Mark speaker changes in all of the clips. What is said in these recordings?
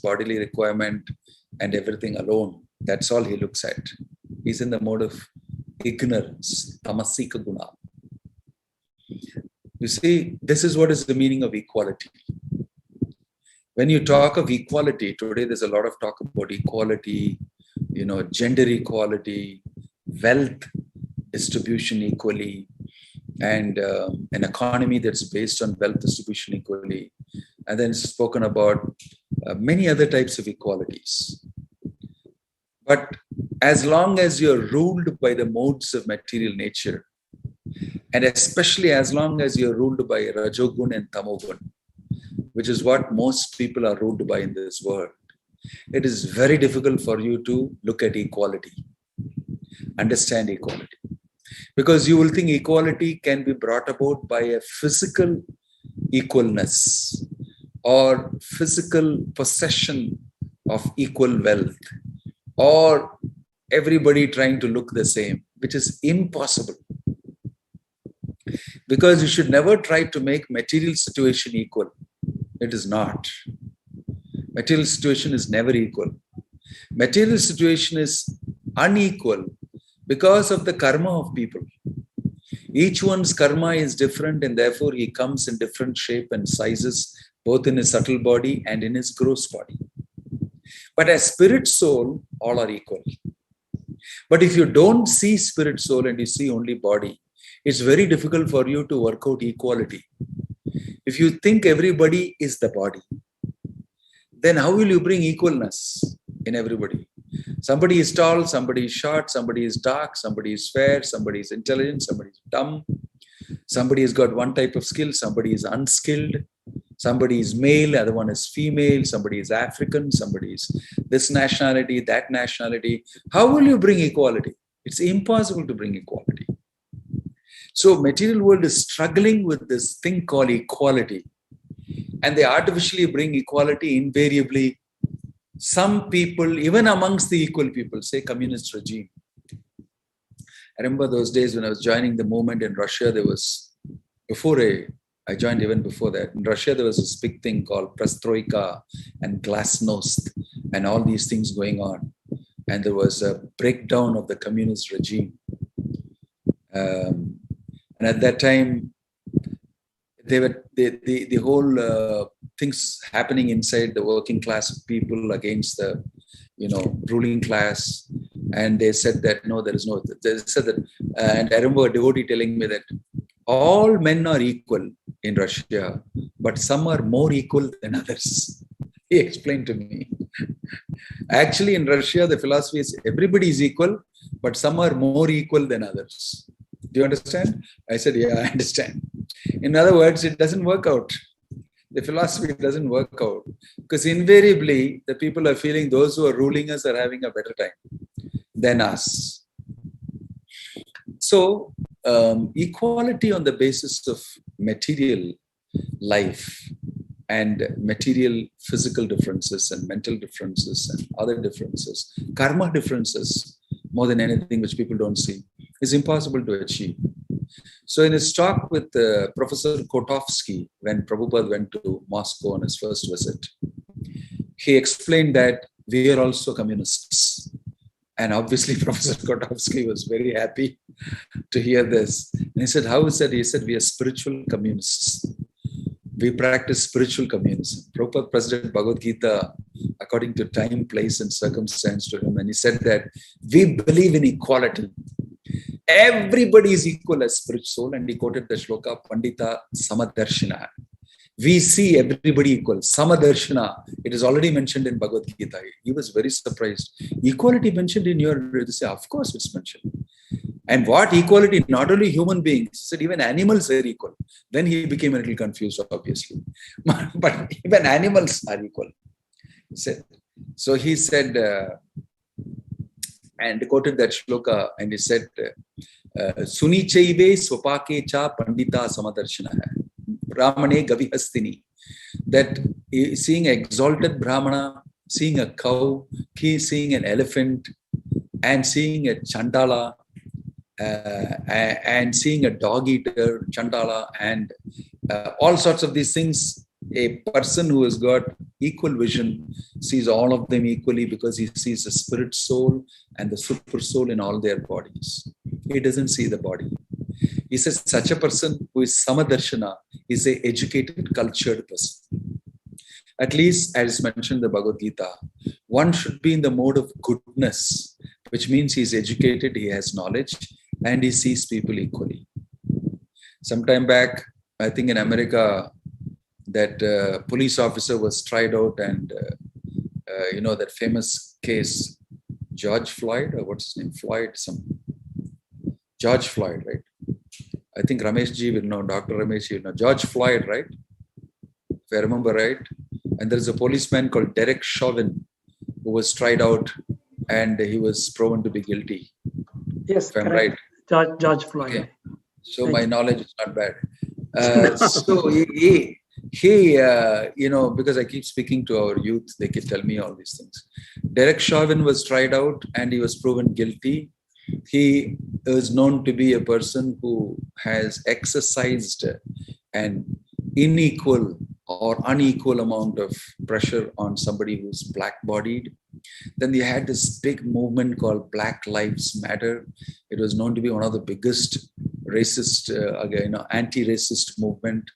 Speaker 1: bodily requirement and everything alone. That's all he looks at. He's in the mode of ignorance, tamasika guna. You see, this is what is the meaning of equality. When you talk of equality, today there's a lot of talk about equality, gender equality, wealth distribution equally, and an economy that's based on wealth distribution equally. And then it's spoken about many other types of equalities. But as long as you're ruled by the modes of material nature, and especially as long as you're ruled by Rajogun and Tamogun, which is what most people are ruled by in this world, it is very difficult for you to look at equality, understand equality. Because you will think equality can be brought about by a physical equalness or physical possession of equal wealth, or everybody trying to look the same, which is impossible. Because you should never try to make material situation equal. It is not. Material situation is never equal. Material situation is unequal because of the karma of people. Each one's karma is different, and therefore he comes in different shape and sizes, both in his subtle body and in his gross body. But as spirit soul, all are equal. But if you don't see spirit soul and you see only body, it's very difficult for you to work out equality. If you think everybody is the body, then how will you bring equalness in everybody? Somebody is tall, somebody is short, somebody is dark, somebody is fair, somebody is intelligent, somebody is dumb. Somebody has got one type of skill, somebody is unskilled. Somebody is male, other one is female, somebody is African, somebody is this nationality, that nationality. How will you bring equality? It's impossible to bring equality. So material world is struggling with this thing called equality. And they artificially bring equality invariably. Some people, even amongst the equal people, say communist regime. I remember those days when I was joining the movement in Russia, there was, I joined even before that. In Russia, there was this big thing called Perestroika and Glasnost and all these things going on. And there was a breakdown of the communist regime. And at that time, the whole things happening inside the working class people against the, ruling class. And they said that, no, there is no, they said that, and I remember a devotee telling me that all men are equal in Russia, but some are more equal than others. He explained to me. Actually, in Russia, the philosophy is everybody is equal, but some are more equal than others. Do you understand? I said, yeah, I understand. In other words, it doesn't work out. The philosophy doesn't work out. Because invariably, the people are feeling those who are ruling us are having a better time than us. So, equality on the basis of material life and material physical differences and mental differences and other differences, karma differences, more than anything which people don't see, is impossible to achieve. So in his talk with Professor Kotovsky, when Prabhupada went to Moscow on his first visit, he explained that we are also communists. And obviously Professor Kotovsky was very happy to hear this. And he said, how is that? He said, we are spiritual communists. We practice spiritual communism. Prabhupada presented Bhagavad Gita according to time, place, and circumstance to him. And he said that we believe in equality. Everybody is equal as spiritual soul. And he quoted the shloka, Pandita Samadarshina. We see everybody equal. Samadarshana. It is already mentioned in Bhagavad Gita. He was very surprised. Equality mentioned in your, they say, of course it's mentioned. And what equality? Not only human beings, he said even animals are equal. Then he became a little confused, obviously. But even animals are equal. He said. So he said, and quoted that shloka, and he said, Suni chaive swapake cha pandita samadarshana. Brahmane gavihastini. That seeing an exalted Brahmana, seeing a cow, seeing an elephant, and seeing a Chandala, and seeing a dog eater, Chandala, and all sorts of these things, a person who has got equal vision, sees all of them equally because he sees the spirit soul and the super soul in all their bodies. He doesn't see the body. He says such a person who is Samadarshana is an educated, cultured person. At least, as mentioned in the Bhagavad Gita, one should be in the mode of goodness, which means he's educated, he has knowledge, and he sees people equally. Sometime back, I think in America, that police officer was tried out, and that famous case, George Floyd, or what's his name? George Floyd, right? I think Ramesh ji will know, Dr. Ramesh ji will know. George Floyd, right? If I remember right. And there's a policeman called Derek Chauvin who was tried out and he was proven to be guilty.
Speaker 2: Yes,
Speaker 1: if I'm right.
Speaker 2: George Floyd.
Speaker 1: Okay. So my knowledge is not bad. So he because I keep speaking to our youth, they can tell me all these things. Derek Chauvin was tried out and he was proven guilty. He is known to be a person who has exercised an unequal amount of pressure on somebody who's black-bodied. Then they had this big movement called Black Lives Matter. It was known to be one of the biggest racist, anti-racist movement.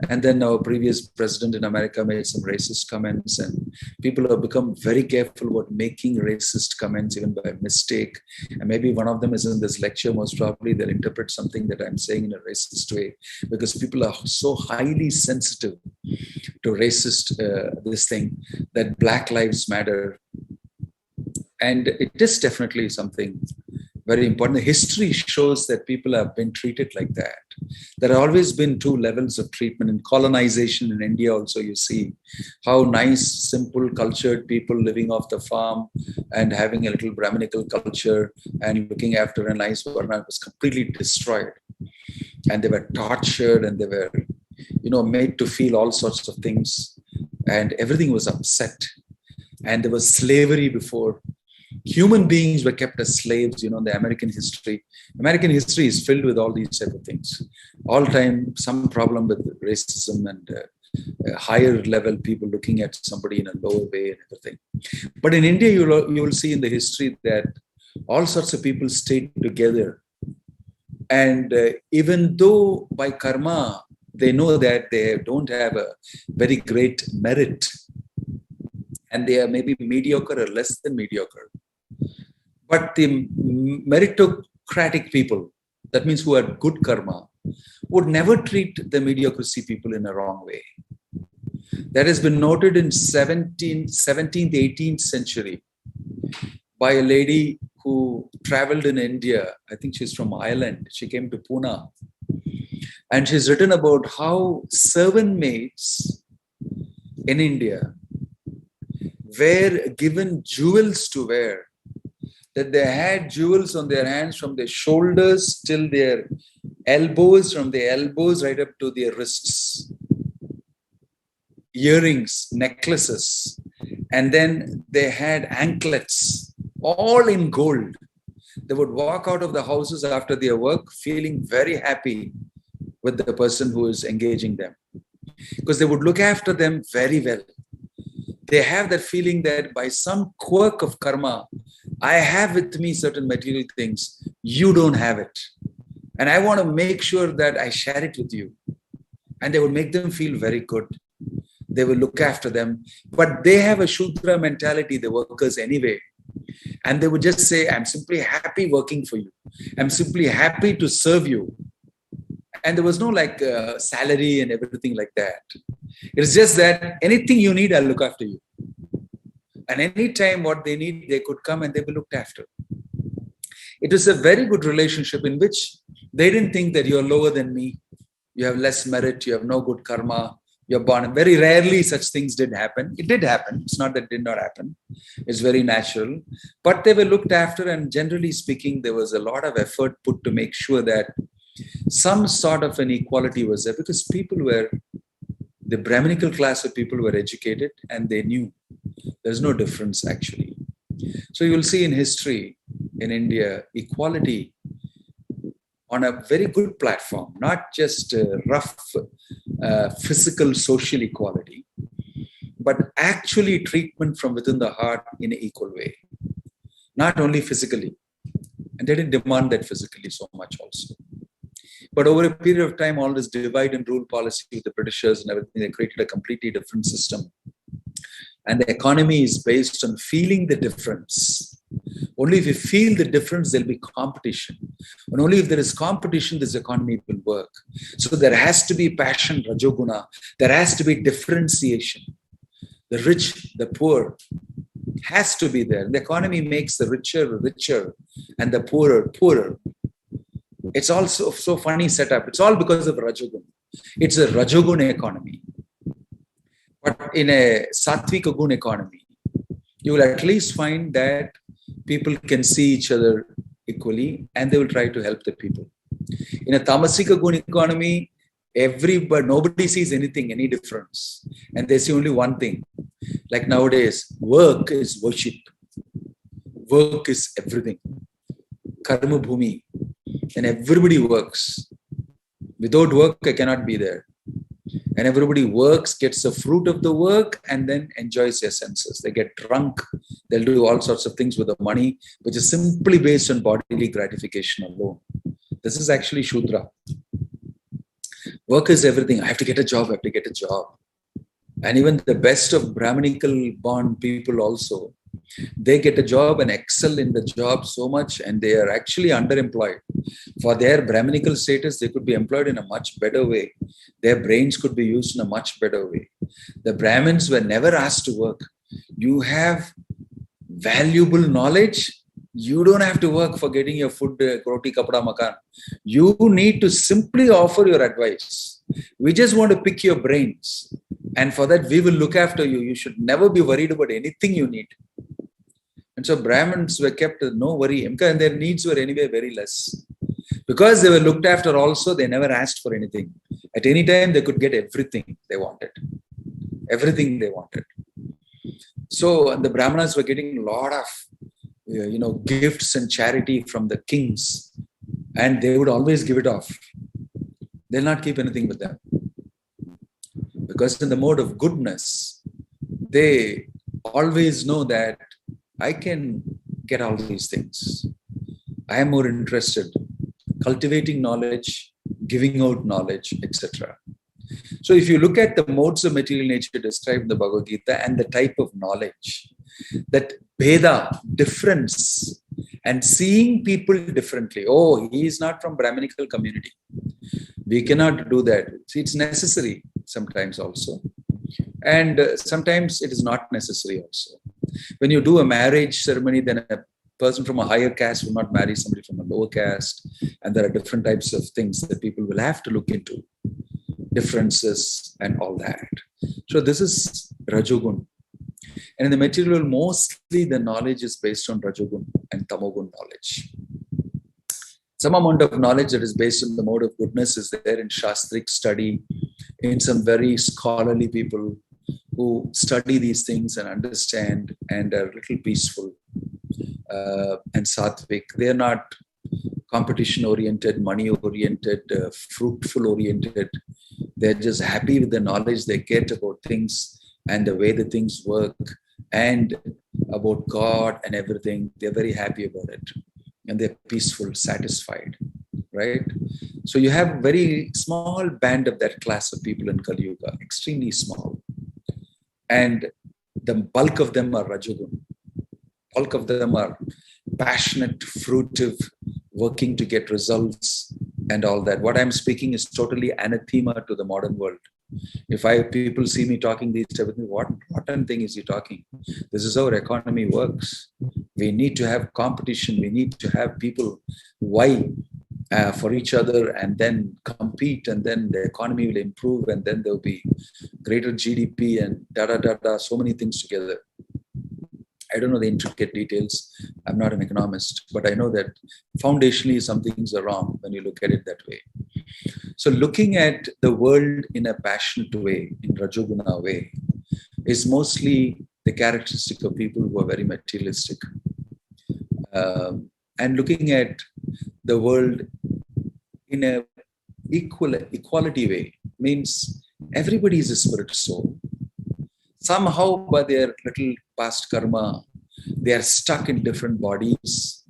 Speaker 1: And then our previous president in America made some racist comments, and people have become very careful about making racist comments even by mistake. And maybe one of them is in this lecture. Most probably they'll interpret something that I'm saying in a racist way, because people are so highly sensitive to racist this thing, that Black Lives Matter. And it is definitely something very important. The history shows that people have been treated like that. There have always been two levels of treatment. In colonization in India also, you see how nice, simple, cultured people living off the farm and having a little Brahminical culture and looking after a nice varna was completely destroyed. And they were tortured and they were, made to feel all sorts of things. And everything was upset. And there was slavery before. Human beings were kept as slaves, the American history. American history is filled with all these type of things. All time, some problem with racism and higher level people looking at somebody in a lower way and everything. But in India, you will see in the history that all sorts of people stayed together. And even though by karma, they know that they don't have a very great merit, and they are maybe mediocre or less than mediocre. But the meritocratic people, that means who had good karma, would never treat the mediocrity people in a wrong way. That has been noted in 17th, 18th century by a lady who traveled in India. I think she's from Ireland. She came to Pune. And she's written about how servant maids in India were given jewels to wear, that they had jewels on their hands from their shoulders till their elbows, from their elbows right up to their wrists. Earrings, necklaces, and then they had anklets, all in gold. They would walk out of the houses after their work feeling very happy with the person who is engaging them, because they would look after them very well. They have that feeling that by some quirk of karma, I have with me certain material things, you don't have it. And I want to make sure that I share it with you. And they would make them feel very good. They will look after them. But they have a Shudra mentality, the workers anyway. And they would just say, I'm simply happy working for you. I'm simply happy to serve you. And there was no salary and everything like that. It's just that anything you need, I'll look after you. And anytime what they need, they could come and they be looked after. It was a very good relationship in which they didn't think that you're lower than me. You have less merit. You have no good karma. You're born. Very rarely such things did happen. It did happen. It's not that it did not happen. It's very natural. But they were looked after, and generally speaking, there was a lot of effort put to make sure that some sort of an equality was there, because the Brahminical class of people were educated and they knew there's no difference actually. So you will see in history in India, equality on a very good platform, not just rough physical social equality, but actually treatment from within the heart in an equal way, not only physically. And they didn't demand that physically so much also. But over a period of time, all this divide and rule policy with the Britishers and everything, they created a completely different system. And the economy is based on feeling the difference. Only if you feel the difference, there'll be competition. And only if there is competition, this economy will work. So there has to be passion, Rajoguna. There has to be differentiation. The rich, the poor has to be there. The economy makes the richer richer and the poorer poorer. It's also so funny setup. It's all because of Rajogun. It's a Rajogun economy. But in a Satvika Gun economy, you will at least find that people can see each other equally and they will try to help the people. In a Tamasika Gun economy, nobody sees anything, any difference. And they see only one thing. Like nowadays, work is worship. Work is everything. Karma Bhumi. And everybody works. Without work, I cannot be there. And everybody works, gets the fruit of the work, and then enjoys their senses. They get drunk. They'll do all sorts of things with the money, which is simply based on bodily gratification alone. This is actually Shudra. Work is everything. I have to get a job. I have to get a job. And even the best of Brahminical born people also, they get a job and excel in the job so much, and they are actually underemployed. For their Brahminical status, they could be employed in a much better way. Their brains could be used in a much better way. The Brahmins were never asked to work. You have valuable knowledge. You don't have to work for getting your food, roti, kapda, makan. You need to simply offer your advice. We just want to pick your brains. And for that, we will look after you. You should never be worried about anything you need. And so Brahmins were kept no worry, and their needs were anyway very less. Because they were looked after also, they never asked for anything. At any time, they could get everything they wanted. Everything they wanted. So the Brahmanas were getting a lot of gifts and charity from the kings. And they would always give it off. They'll not keep anything with them. Because in the mode of goodness, they always know that I can get all these things. I am more interested cultivating knowledge, giving out knowledge, etc. So if you look at the modes of material nature described in the Bhagavad Gita and the type of knowledge, that Bheda, difference, and seeing people differently. Oh, he is not from Brahminical community. We cannot do that. See, it's necessary sometimes also. And sometimes it is not necessary also. When you do a marriage ceremony, then a person from a higher caste will not marry somebody from a lower caste. And there are different types of things that people will have to look into. Differences and all that. So this is Rajogun. And in the material, mostly the knowledge is based on Rajogun and Tamogun knowledge. Some amount of knowledge that is based on the mode of goodness is there in Shastric study, in some very scholarly people who study these things and understand and are a little peaceful and sattvic. They're not competition-oriented, money-oriented, fruitful-oriented. They're just happy with the knowledge they get about things and the way the things work and about God and everything. They're very happy about it. And they're peaceful, satisfied, right? So you have a very small band of that class of people in Kali Yuga, extremely small. And the bulk of them are Rajogun. Bulk of them are passionate, fruitive, working to get results and all that. What I'm speaking is totally anathema to the modern world. If people see me talking these type of things, what rotten thing is he talking? This is how our economy works. We need to have competition. We need to have people vie for each other and then compete, and then the economy will improve, and then there will be greater GDP and so many things together. I don't know the intricate details. I'm not an economist, but I know that foundationally some things are wrong when you look at it that way. So looking at the world in a passionate way, in Rajoguna way, is mostly the characteristic of people who are very materialistic. And looking at the world in a equality way means everybody is a spirit soul. Somehow, by their little past karma, they are stuck in different bodies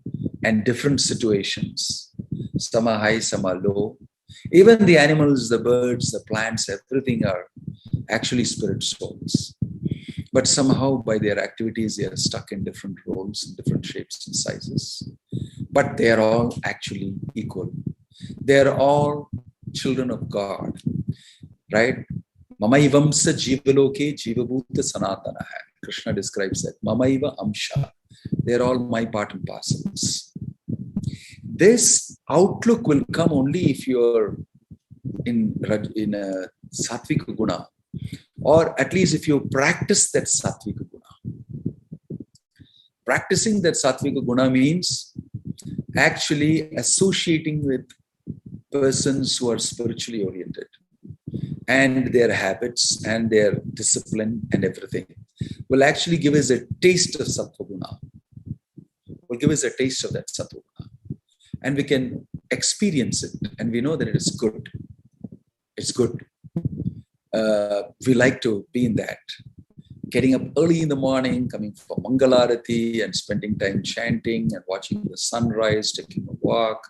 Speaker 1: and different situations. Some are high, some are low. Even the animals, the birds, the plants, everything are actually spirit souls. But somehow, by their activities, they are stuck in different roles, in different shapes and sizes. But they are all actually equal. They are all children of God, right? Mamaivamsa jivaloke jivabhuta sanatana. Krishna describes that. Mamaiva amsha. They're all my part and parcels. This outlook will come only if you're in a sattvika guna, or at least if you practice that sattvika guna. Practicing that sattvika guna means actually associating with persons who are spiritually oriented, and their habits and their discipline and everything will actually give us a taste of sattva guna, will give us a taste of that sattva guna, and we can experience it, and we know that it is good. It's good. We like to be in that. Getting up early in the morning, coming for Mangalarati and spending time chanting and watching the sunrise, taking a walk,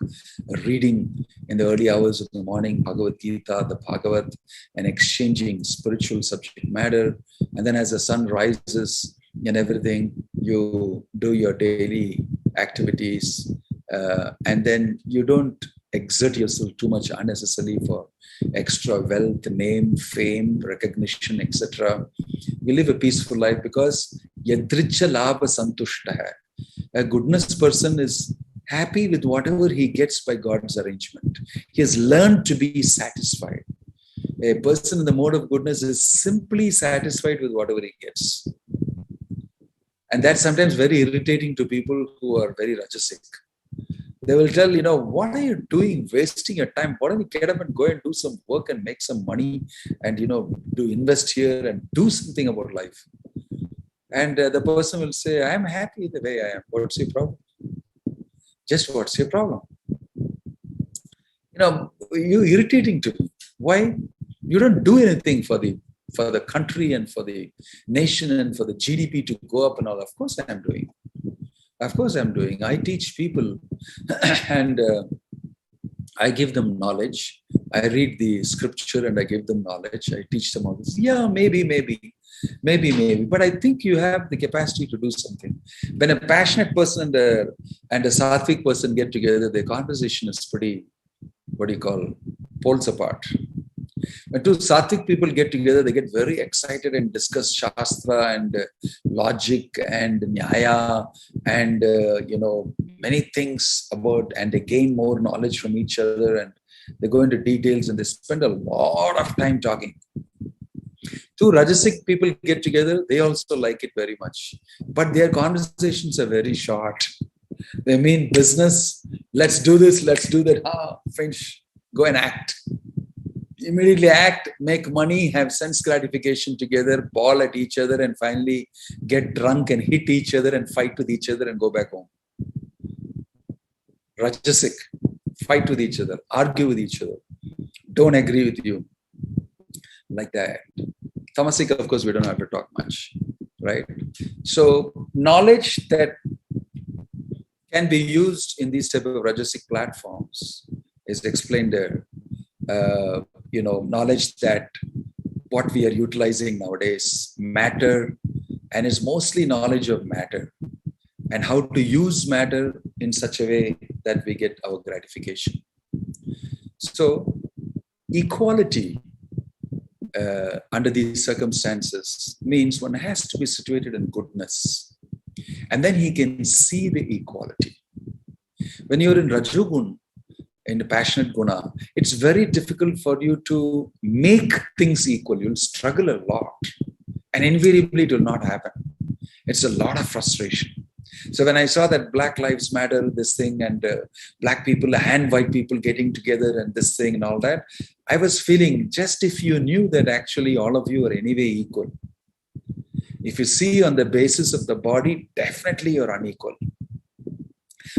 Speaker 1: reading in the early hours of the morning, Bhagavad Gita, the Bhagavat, and exchanging spiritual subject matter. And then as the sun rises and everything, you do your daily activities. And then you don't exert yourself too much unnecessarily for extra wealth, name, fame, recognition, etc. We live a peaceful life because yadricha labha santushta hai. A goodness person is happy with whatever he gets by God's arrangement. He has learned to be satisfied. A person in the mode of goodness is simply satisfied with whatever he gets. And that's sometimes very irritating to people who are very rajasic. They will tell, what are you doing, wasting your time? Why don't you get up and go and do some work and make some money and, do invest here and do something about life? And the person will say, I'm happy the way I am. What's your problem? Just what's your problem? You're irritating to me. Why? You don't do anything for the country and for the nation and for the GDP to go up and all. Of course I'm doing. Of course I'm doing. I teach people and I give them knowledge. I read the scripture and I give them knowledge. I teach them all this. Yeah, maybe. But I think you have the capacity to do something. When a passionate person and a sattvic person get together, their conversation is pretty, poles apart. When two sattvic people get together, they get very excited and discuss shastra and logic and nyaya and, many things about, and they gain more knowledge from each other and they go into details and they spend a lot of time talking. Two rajasic people get together, they also like it very much. But their conversations are very short. They mean business. Let's do this, let's do that. Finish. Go and act. Immediately act, make money, have sense gratification together, ball at each other, and finally get drunk and hit each other and fight with each other and go back home. Rajasic, fight with each other, argue with each other, don't agree with you. Like that. Tamasic, of course, we don't have to talk much, right? So knowledge that can be used in these type of Rajasic platforms is explained there. Knowledge that what we are utilizing nowadays, matter, and is mostly knowledge of matter and how to use matter in such a way that we get our gratification. So equality under these circumstances means one has to be situated in goodness, and then he can see the equality. When you're in Rajagun, in the passionate guna, it's very difficult for you to make things equal. You'll struggle a lot, and invariably it will not happen. It's a lot of frustration. So when I saw that Black Lives Matter, this thing, and black people and white people getting together and this thing and all that, I was feeling, just if you knew that actually all of you are anyway equal. If you see on the basis of the body, definitely you're unequal.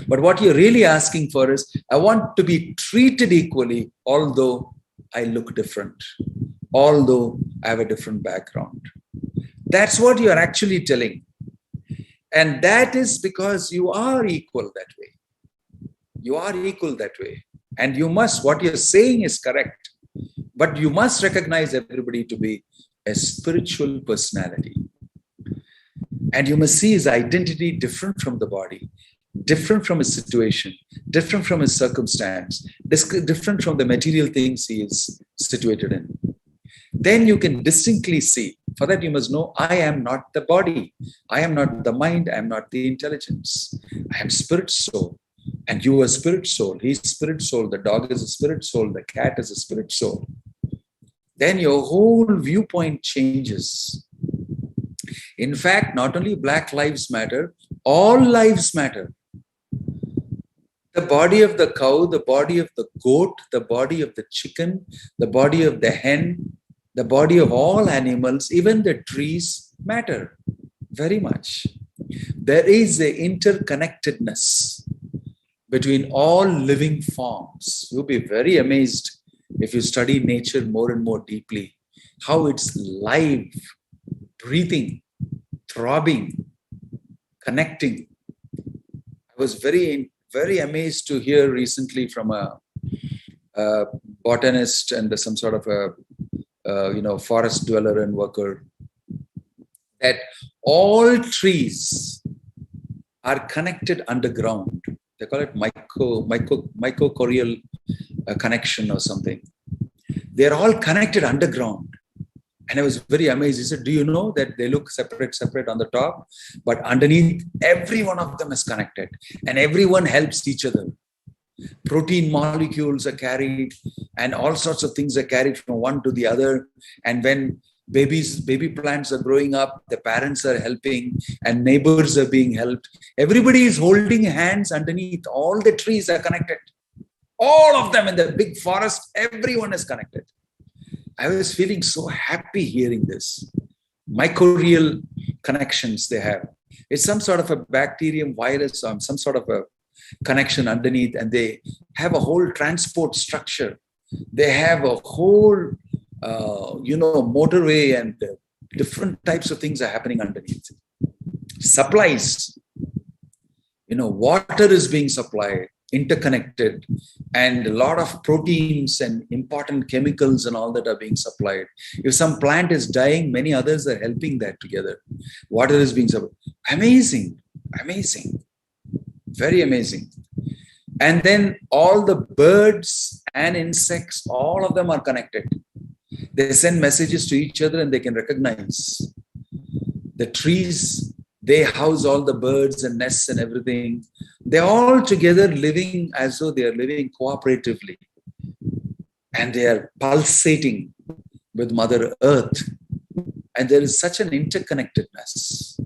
Speaker 1: But what you're really asking for is, I want to be treated equally, although I look different, although I have a different background. That's what you are actually telling. And that is because you are equal that way. You are equal that way. And you must, what you're saying is correct. But you must recognize everybody to be a spiritual personality. And you must see his identity different from the body, different from his situation, different from his circumstance, different from the material things he is situated in. Then you can distinctly see. For that, you must know, I am not the body. I am not the mind. I am not the intelligence. I am spirit soul. And you are spirit soul. He is spirit soul. The dog is a spirit soul. The cat is a spirit soul. Then your whole viewpoint changes. In fact, not only Black lives matter, all lives matter. The body of the cow, the body of the goat, the body of the chicken, the body of the hen, the body of all animals, even the trees matter very much. There is an interconnectedness between all living forms. You'll be very amazed if you study nature more and more deeply, how it's live, breathing, throbbing, connecting. I was very amazed to hear recently from a botanist and some sort of a forest dweller and worker, that all trees are connected underground. They call it mycorrhizal connection or something. They're all connected underground. And I was very amazed. He said, do you know that they look separate on the top, but underneath, every one of them is connected and everyone helps each other. Protein molecules are carried and all sorts of things are carried from one to the other. And when baby plants are growing up, the parents are helping and neighbors are being helped. Everybody is holding hands underneath. All the trees are connected. All of them in the big forest, everyone is connected. I was feeling so happy hearing this. Mycorrhizal connections they have. It's some sort of a bacterium, virus, or some sort of a connection underneath, and they have a whole transport structure. They have a whole, motorway, and different types of things are happening underneath. Supplies, water is being supplied, interconnected, and a lot of proteins and important chemicals and all that are being supplied. If some plant is dying, many others are helping that together. Water is being supplied. Amazing. Very amazing. And then all the birds and insects, all of them are connected. They send messages to each other and they can recognize. The trees, they house all the birds and nests and everything. They're all together living as though they are living cooperatively. And they are pulsating with Mother Earth. And there is such an interconnectedness.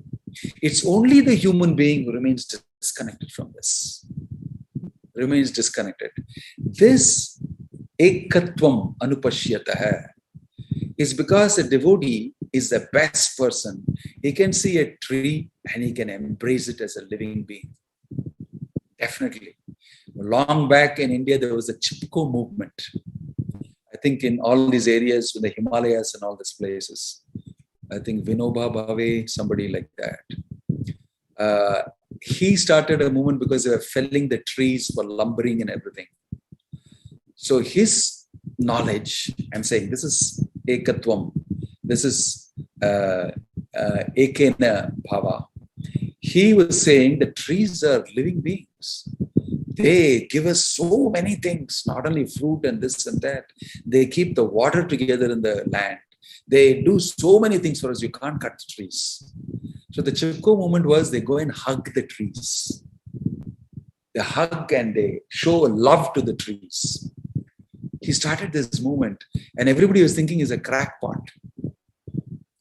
Speaker 1: It's only the human being who remains disconnected from this. Remains disconnected. This ekatvam anupashyatah is because a devotee is the best person. He can see a tree and he can embrace it as a living being. Definitely. Long back in India, there was a Chipko movement. I think in all these areas, in the Himalayas and all these places. I think Vinoba Bhave, somebody like that. He started a movement because they were felling the trees for lumbering and everything. So his knowledge, I'm saying, this is ekatvam. This is ekena bhava. He was saying the trees are living beings. They give us so many things, not only fruit and this and that. They keep the water together in the land. They do so many things for us. You can't cut the trees. So the Chipko movement was they go and hug the trees. They hug and they show love to the trees. He started this movement and everybody was thinking he's a crackpot.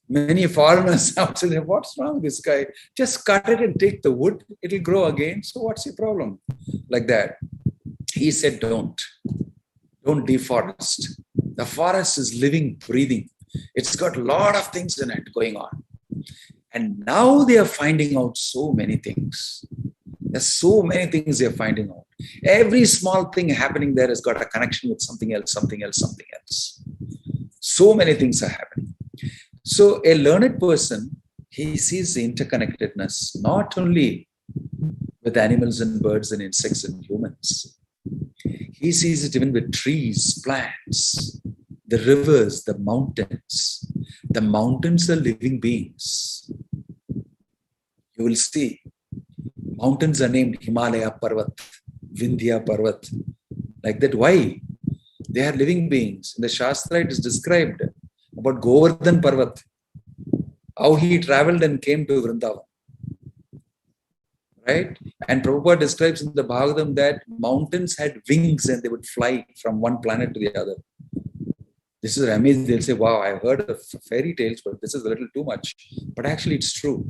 Speaker 1: Many foreigners now say, what's wrong with this guy? Just cut it and take the wood. It'll grow again. So what's your problem? Like that. He said, don't deforest. The forest is living, breathing. It's got a lot of things in it going on. And now they are finding out so many things. There's so many things they're finding out. Every small thing happening there has got a connection with something else. So many things are happening. So a learned person, he sees the interconnectedness not only with animals and birds and insects and humans. He sees it even with trees, plants, the rivers, the mountains. The mountains are living beings. You will see mountains are named Himalaya Parvat, Vindhya Parvat. Like that. Why? They are living beings. In the Shastra, it is described about Govardhan Parvat, how he traveled and came to Vrindavan. Right? And Prabhupada describes in the Bhagavatam that mountains had wings and they would fly from one planet to the other. This is amazing. They'll say, wow, I've heard of fairy tales, but this is a little too much. But actually, it's true.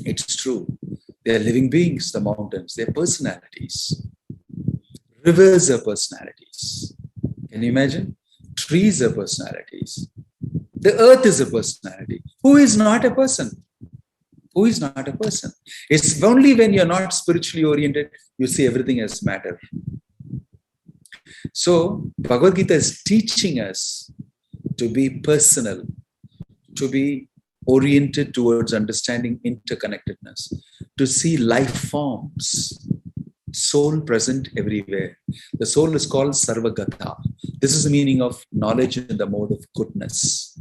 Speaker 1: It's true. They're living beings, the mountains. They're personalities. Rivers are personalities. Can you imagine? Trees are personalities. The earth is a personality. Who is not a person? Who is not a person? It's only when you're not spiritually oriented, you see everything as matter. So, Bhagavad Gita is teaching us to be personal, to be oriented towards understanding interconnectedness, to see life forms, soul present everywhere. The soul is called Sarvagata. This is the meaning of knowledge in the mode of goodness.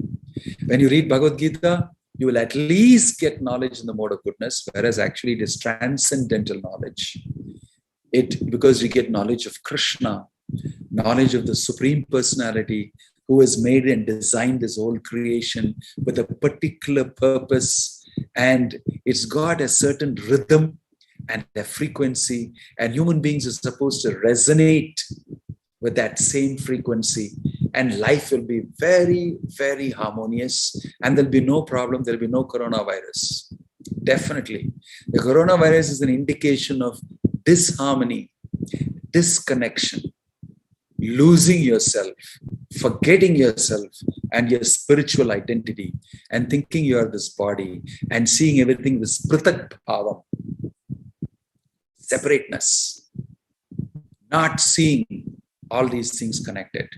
Speaker 1: When you read Bhagavad Gita, you will at least get knowledge in the mode of goodness, whereas actually it is transcendental knowledge. Because you get knowledge of Krishna, knowledge of the Supreme Personality who has made and designed this whole creation with a particular purpose, and it's got a certain rhythm and a frequency, and human beings are supposed to resonate with that same frequency, and life will be very, very harmonious, and there'll be no problem, there'll be no coronavirus. Definitely. The coronavirus is an indication of disharmony, disconnection, losing yourself, forgetting yourself and your spiritual identity, and thinking you are this body, and seeing everything with pritak bhavam, separateness, not seeing all these things connected.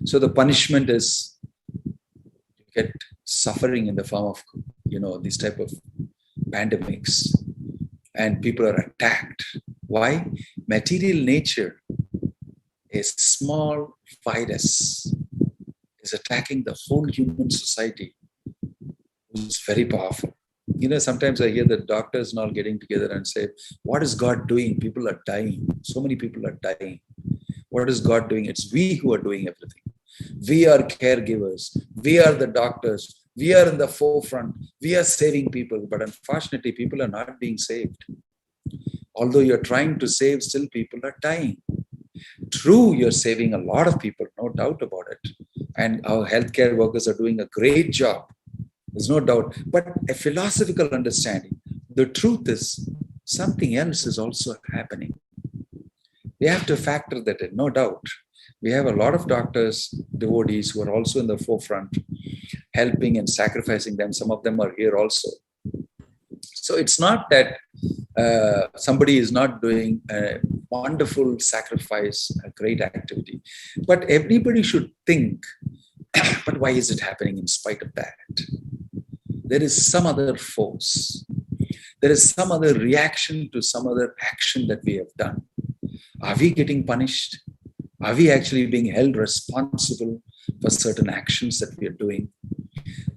Speaker 1: So the punishment is you get suffering in the form of, these type of pandemics, and people are attacked. Why? Material nature, a small virus, is attacking the whole human society. It's very powerful. Sometimes I hear the doctors now getting together and say, what is God doing? People are dying. So many people are dying. What is God doing? It's we who are doing everything. We are caregivers. We are the doctors. We are in the forefront. We are saving people. But unfortunately, people are not being saved. Although you're trying to save, still people are dying. True, you're saving a lot of people, no doubt about it. And our healthcare workers are doing a great job. There's no doubt. But a philosophical understanding, the truth is something else is also happening. We have to factor that in, no doubt. We have a lot of doctors, devotees who are also in the forefront, helping and sacrificing them. Some of them are here also. So it's not that somebody is not doing a wonderful sacrifice, a great activity. But everybody should think, but why is it happening in spite of that? There is some other force. There is some other reaction to some other action that we have done. Are we getting punished? Are we actually being held responsible for certain actions that we are doing?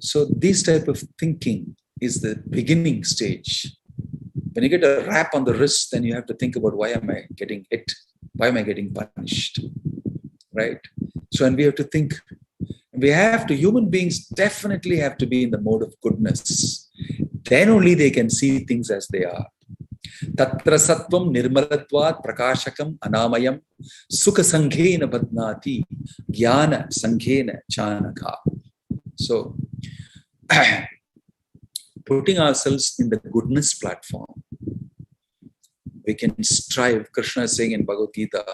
Speaker 1: So this type of thinking is the beginning stage. When you get a rap on the wrist, then you have to think about, why am I getting hit? Why am I getting punished? Right? So, and we have to think, human beings definitely have to be in the mode of goodness. Then only they can see things as they are. Tatra sattvam nirmalatvat prakashakam anamayam sukha sanghena badnati jnana sanghena chanaka. So, putting ourselves in the goodness platform, we can strive. Krishna is saying in Bhagavad Gita,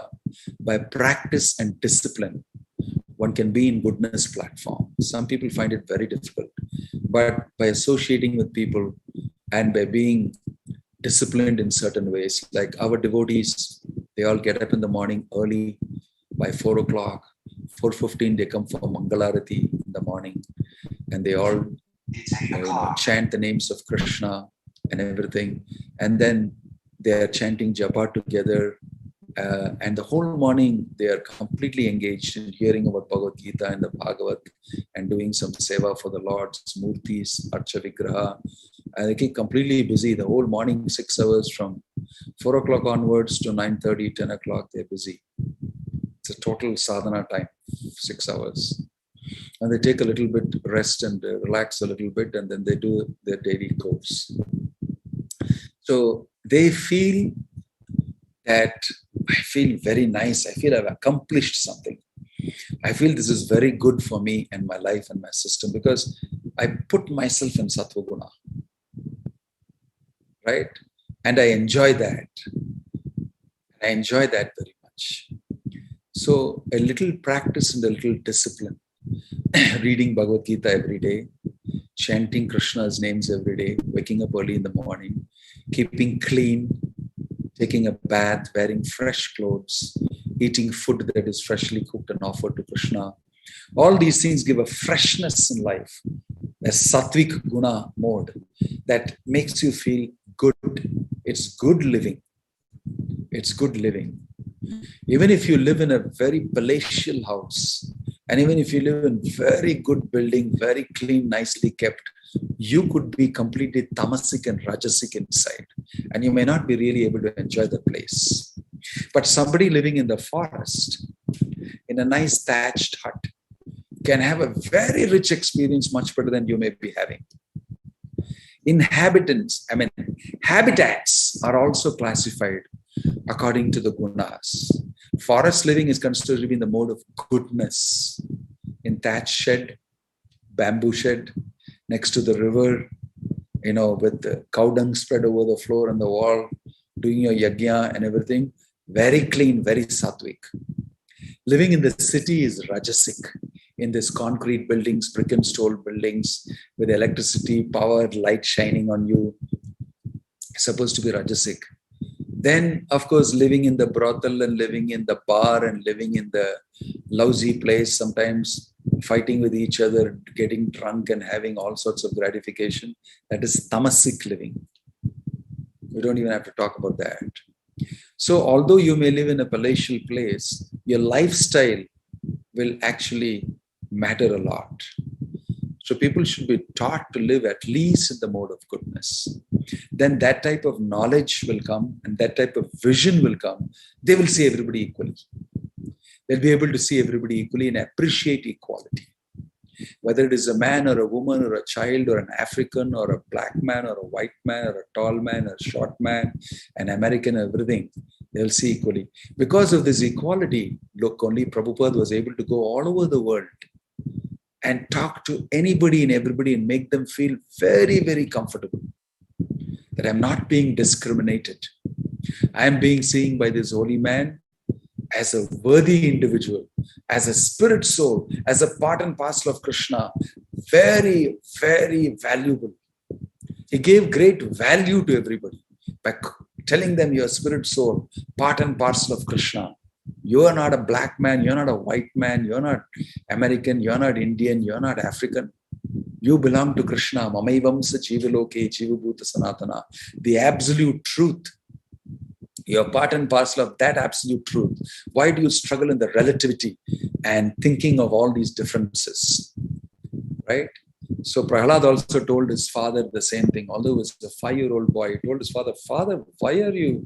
Speaker 1: by practice and discipline, one can be in goodness platform. Some people find it very difficult, but by associating with people and by being disciplined in certain ways, like our devotees, they all get up in the morning early by 4 o'clock, 4:15, they come for Mangalarati in the morning. and they all chant the names of Krishna and everything. And then they are chanting japa together. And the whole morning they are completely engaged in hearing about Bhagavad Gita and the Bhagavat and doing some seva for the Lord's Murtis, Archa Vigraha. And they keep completely busy the whole morning, 6 hours from 4 o'clock onwards to 9:30, 10 o'clock, they're busy. It's a total sadhana time, 6 hours. And they take a little bit rest and relax a little bit, and then they do their daily course. So they feel that I feel very nice. I feel I've accomplished something. I feel this is very good for me and my life and my system because I put myself in Sattva Guna. Right? And I enjoy that. I enjoy that very much. So a little practice and a little discipline. Reading Bhagavad Gita every day, chanting Krishna's names every day, waking up early in the morning, keeping clean, taking a bath, wearing fresh clothes, eating food that is freshly cooked and offered to Krishna. All these things give a freshness in life, a sattvic guna mode that makes you feel good. It's good living. It's good living. Even if you live in a very palatial house, and even if you live in very good building, very clean, nicely kept, you could be completely tamasic and rajasic inside. And you may not be really able to enjoy the place. But somebody living in the forest, in a nice thatched hut, can have a very rich experience, much better than you may be having. Habitats are also classified according to the gunas. Forest living is considered to be in the mode of goodness. In thatch shed, bamboo shed, next to the river, with the cow dung spread over the floor and the wall, doing your yajna and everything. Very clean, very sattvic. Living in the city is rajasic. In this concrete buildings, brick and stone buildings, with electricity, power, light shining on you, it's supposed to be rajasic. Then, of course, living in the brothel and living in the bar and living in the lousy place, sometimes fighting with each other, getting drunk and having all sorts of gratification, that is tamasic living. We don't even have to talk about that. So, although you may live in a palatial place, your lifestyle will actually matter a lot. So people should be taught to live at least in the mode of goodness. Then that type of knowledge will come and that type of vision will come. They will see everybody equally. They'll be able to see everybody equally and appreciate equality. Whether it is a man or a woman or a child or an African or a black man or a white man or a tall man or a short man, an American, everything, they'll see equally. Because of this equality, look, only Prabhupada was able to go all over the world and talk to anybody and everybody and make them feel very, very comfortable. That I'm not being discriminated. I am being seen by this holy man as a worthy individual, as a spirit soul, as a part and parcel of Krishna. Very, very valuable. He gave great value to everybody by telling them you're a spirit soul, part and parcel of Krishna. You are not a black man, you're not a white man, you're not American, you're not Indian, you're not African. You belong to Krishna, Mamaivamsa Jivaloke Jivabhuta Sanatana, the absolute truth. You're part and parcel of that absolute truth. Why do you struggle in the relativity and thinking of all these differences? Right? So Prahlad also told his father the same thing. Although he was a 5-year-old boy, he told his father, Father, why are you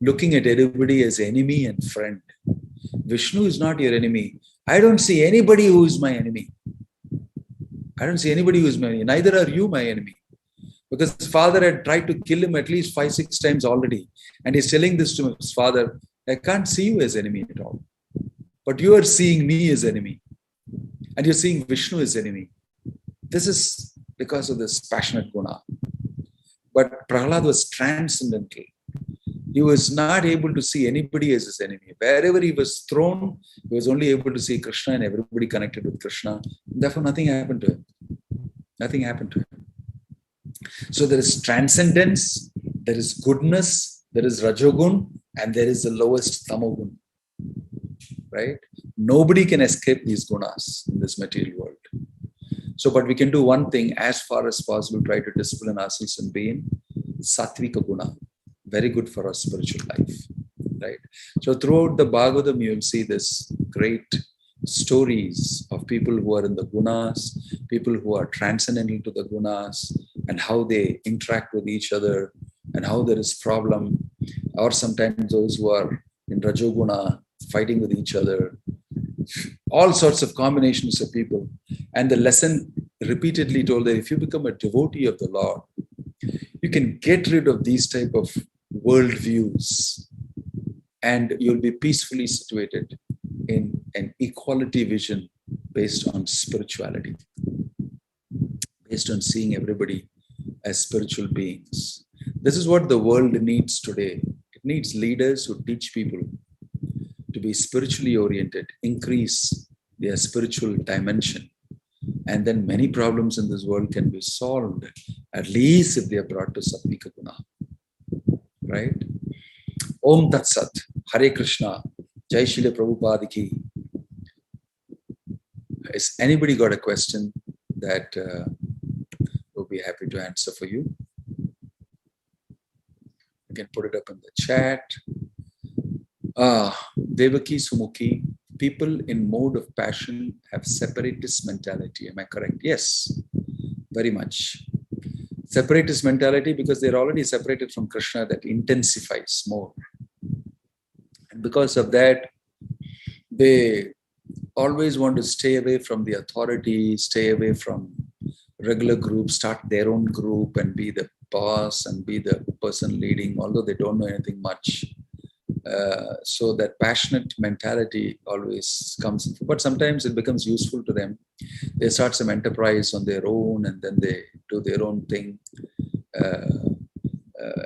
Speaker 1: looking at everybody as enemy and friend? Vishnu is not your enemy. I don't see anybody who is my enemy. I don't see anybody who is my enemy. Neither are you my enemy. Because his father had tried to kill him at least 5-6 times already. And he's telling this to his father, I can't see you as enemy at all. But you are seeing me as enemy. And you're seeing Vishnu as enemy. This is because of this passionate guna. But Prahlad was transcendental. He was not able to see anybody as his enemy. Wherever he was thrown, he was only able to see Krishna and everybody connected with Krishna. Therefore, nothing happened to him. Nothing happened to him. So there is transcendence, there is goodness, there is Rajogun, and there is the lowest Tamogun. Right? Nobody can escape these gunas in this material world. So, but we can do one thing as far as possible, try to discipline ourselves and be in Satvika Guna. Very good for our spiritual life, right? So throughout the Bhagavatam, you will see this great stories of people who are in the gunas, people who are transcendental to the gunas, and how they interact with each other, and how there is problem, or sometimes those who are in Rajoguna fighting with each other, all sorts of combinations of people. And the lesson repeatedly told that if you become a devotee of the Lord, you can get rid of these type of worldviews, and you'll be peacefully situated in an equality vision based on spirituality, based on seeing everybody as spiritual beings. This is what the world needs today. It needs leaders who teach people to be spiritually oriented, increase their spiritual dimension, and then many problems in this world can be solved, at least if they are brought to Sattvika Guna. Right? Om Tat Sat. Hare Krishna. Jai Srila Prabhupada Ki. Has anybody got a question that we'll be happy to answer for you? You can put it up in the chat. Devaki Sumukhi. People in mode of passion have separatist mentality. Am I correct? Yes, very much. Separatist mentality because they're already separated from Krishna, that intensifies more. And because of that, they always want to stay away from the authority, stay away from regular groups, start their own group and be the boss and be the person leading, although they don't know anything much. So that passionate mentality always comes, but sometimes it becomes useful to them. They start some enterprise on their own, and then they do their own thing,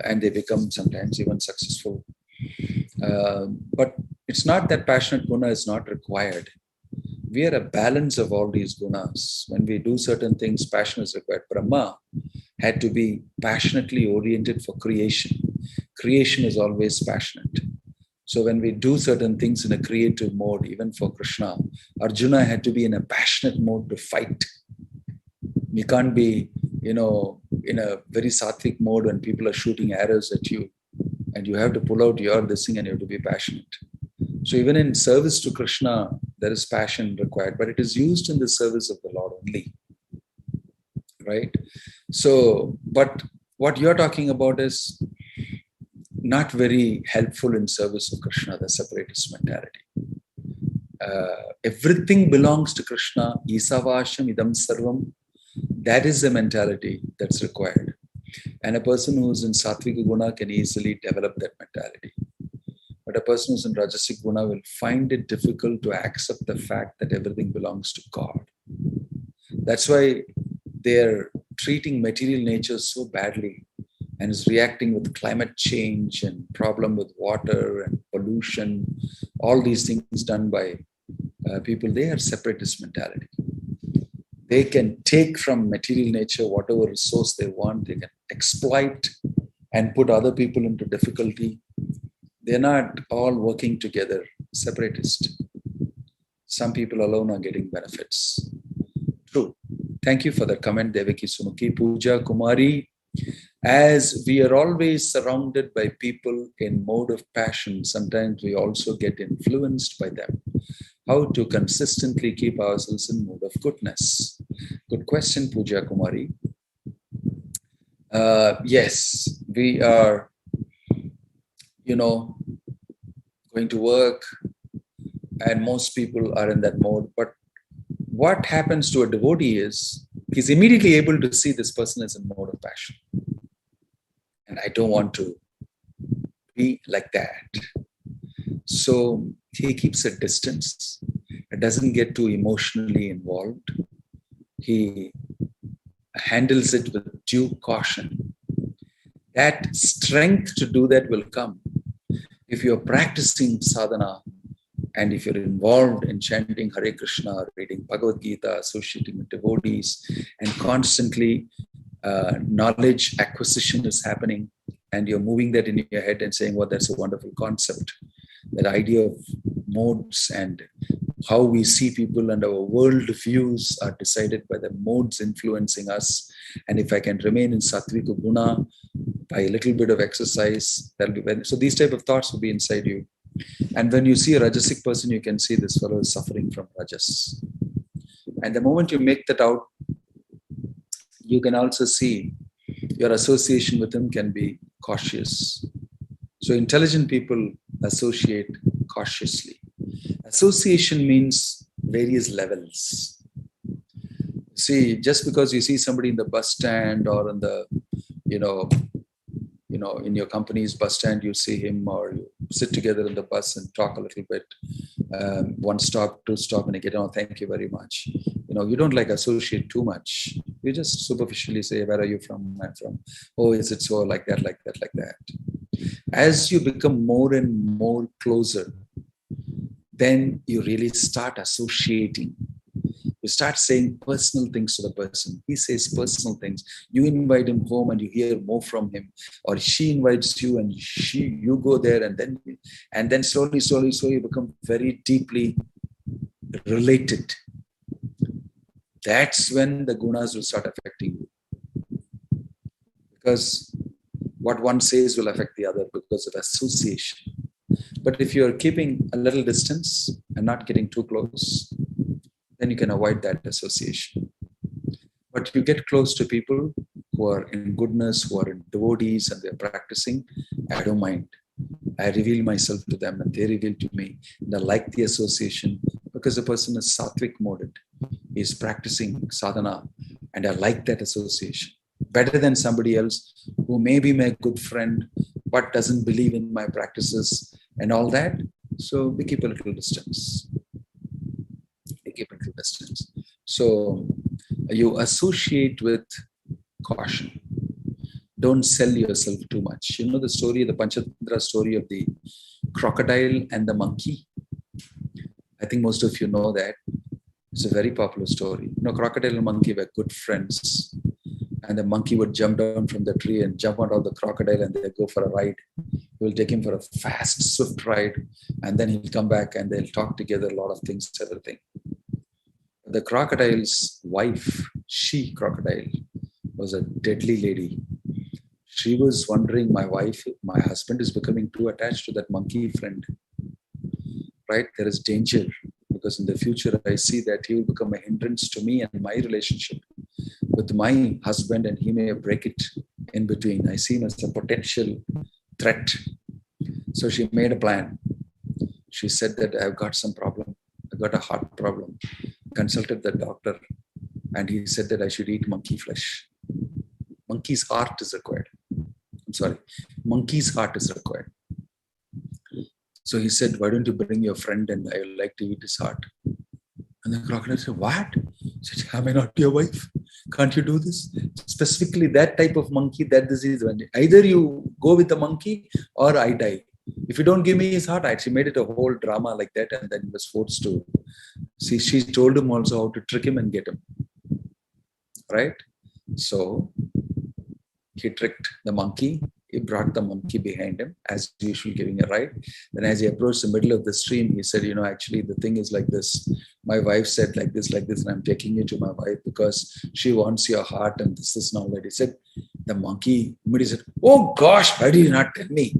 Speaker 1: and they become sometimes even successful. But it's not that passionate guna is not required. We are a balance of all these gunas. When we do certain things, passion is required. Brahma had to be passionately oriented for creation. Creation is always passionate. So when we do certain things in a creative mode, even for Krishna, Arjuna had to be in a passionate mode to fight. You can't be, in a very sattvic mode when people are shooting arrows at you, and you have to pull out your this thing and you have to be passionate. So even in service to Krishna, there is passion required, but it is used in the service of the Lord only, right? So, but what you're talking about is not very helpful in service of Krishna, the separatist mentality. Everything belongs to Krishna. Isavasham idam sarvam. That is the mentality that's required. And a person who is in Sattvika Guna can easily develop that mentality. But a person who's in Rajasic Guna will find it difficult to accept the fact that everything belongs to God. That's why they're treating material nature so badly, and is reacting with climate change and problem with water and pollution, all these things done by people. They have separatist mentality. They can take from material nature whatever resource they want. They can exploit and put other people into difficulty. They're not all working together. Separatist. Some people alone are getting benefits. True. Thank you for the comment, Devaki Sumukhi. Pooja Kumari. As we are always surrounded by people in mode of passion, sometimes we also get influenced by them. How to consistently keep ourselves in mode of goodness? Good question, Pooja Kumari. Yes, we are, going to work, and most people are in that mode. But what happens to a devotee is he's immediately able to see this person is in mode of passion. And I don't want to be like that. So he keeps a distance. It doesn't get too emotionally involved. He handles it with due caution. That strength to do that will come if you're practicing sadhana, and if you're involved in chanting Hare Krishna, reading Bhagavad Gita, associating with devotees, and constantly knowledge acquisition is happening, and you're moving that in your head and saying, well, that's a wonderful concept. That idea of modes and how we see people and our world views are decided by the modes influencing us. And if I can remain in Satvika Guna by a little bit of exercise, that'll be when. So these type of thoughts will be inside you. And when you see a Rajasic person, you can see this fellow is suffering from Rajas. And the moment you make that out, you can also see your association with him can be cautious. So intelligent people associate cautiously. Association means various levels. See, just because you see somebody in the bus stand or in the, in your company's bus stand, you see him, or you sit together in the bus and talk a little bit. One stop, two stop, and you get, oh, thank you very much. You don't like associate too much. You just superficially say, where are you from? I'm from. Oh, is it so? Like that, like that, like that. As you become more and more closer, then you really start associating. You start saying personal things to the person. He says personal things. You invite him home and you hear more from him, or she invites you and you go there, and then slowly you become very deeply related. That's when the gunas will start affecting you, because what one says will affect the other because of association. But if you're keeping a little distance and not getting too close, then you can avoid that association. But you get close to people who are in goodness, who are in devotees, and they're practicing, I don't mind. I reveal myself to them and they reveal to me. And I like the association because the person is sattvic moded. He's practicing sadhana, and I like that association better than somebody else who may be my good friend but doesn't believe in my practices and all that. So we keep a little distance. So you associate with caution. Don't sell yourself too much. You know the story, the Panchatantra story of the crocodile and the monkey? I think most of you know that. It's a very popular story. Crocodile and monkey were good friends. And the monkey would jump down from the tree and jump out of the crocodile, and they'll go for a ride. He will take him for a fast, swift ride. And then he'll come back and they'll talk together, a lot of things, everything. The crocodile's wife, she crocodile, was a deadly lady. She was wondering, my husband is becoming too attached to that monkey friend. Right? There is danger, because in the future, I see that he will become a hindrance to me and my relationship with my husband, and he may break it in between. I see him as a potential threat. So she made a plan. She said that I've got some problem. I've got a heart problem. Consulted the doctor, and he said that I should eat monkey flesh. Monkey's heart is required. Monkey's heart is required. So he said, why don't you bring your friend and I would like to eat his heart? And the crocodile said, what? He said, am I not your wife? Can't you do this? Specifically that type of monkey, that disease. Either you go with the monkey or I die. If you don't give me his heart, I actually made it a whole drama like that, and then he was forced to. See, she told him also how to trick him and get him. Right? So he tricked the monkey. He brought the monkey behind him, as usual, giving a ride. Then as he approached the middle of the stream, he said, actually, the thing is like this. My wife said like this, and I'm taking you to my wife because she wants your heart, and this is not that. He said, the monkey immediately said, oh gosh, why did you not tell me?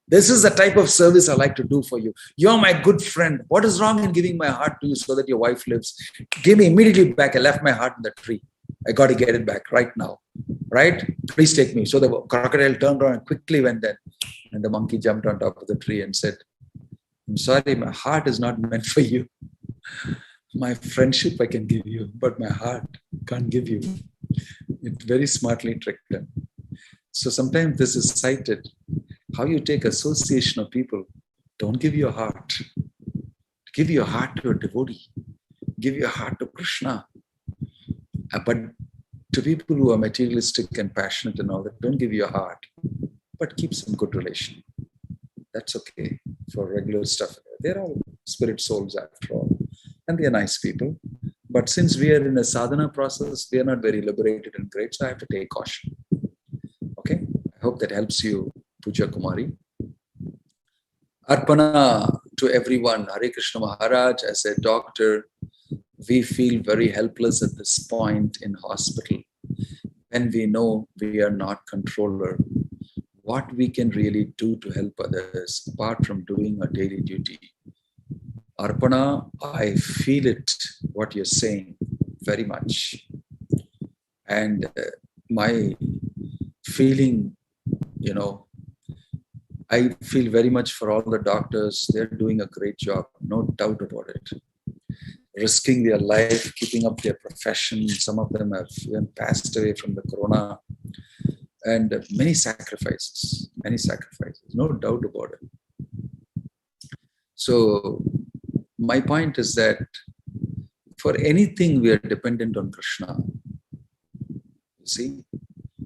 Speaker 1: This is the type of service I like to do for you. You're my good friend. What is wrong in giving my heart to you so that your wife lives? Give me immediately back. I left my heart in the tree. I got to get it back right now. Right? Please take me. So the crocodile turned around and quickly went there. And the monkey jumped on top of the tree and said, I'm sorry, my heart is not meant for you. My friendship I can give you, but my heart can't give you. It very smartly tricked them. So sometimes this is cited. How you take association of people. Don't give your heart. Give your heart to a devotee. Give your heart to Krishna. But to people who are materialistic and passionate and all that, don't give your heart. But keep some good relation. That's okay for regular stuff. They're all spirit souls after all. And they're nice people. But since we are in a sadhana process, we are not very liberated and great, so I have to take caution. Okay? I hope that helps you, Puja Kumari. Arpana to to everyone, Hare Krishna Maharaj, as a doctor, we feel very helpless at this point in hospital. When we know we are not controller, what we can really do to help others, apart from doing our daily duty. Arpana, I feel it, what you're saying, very much. And my feeling, I feel very much for all the doctors. They're doing a great job, no doubt about it. Risking their life, keeping up their profession. Some of them have even passed away from the corona. And many sacrifices, no doubt about it. So my point is that for anything we are dependent on Krishna. You see,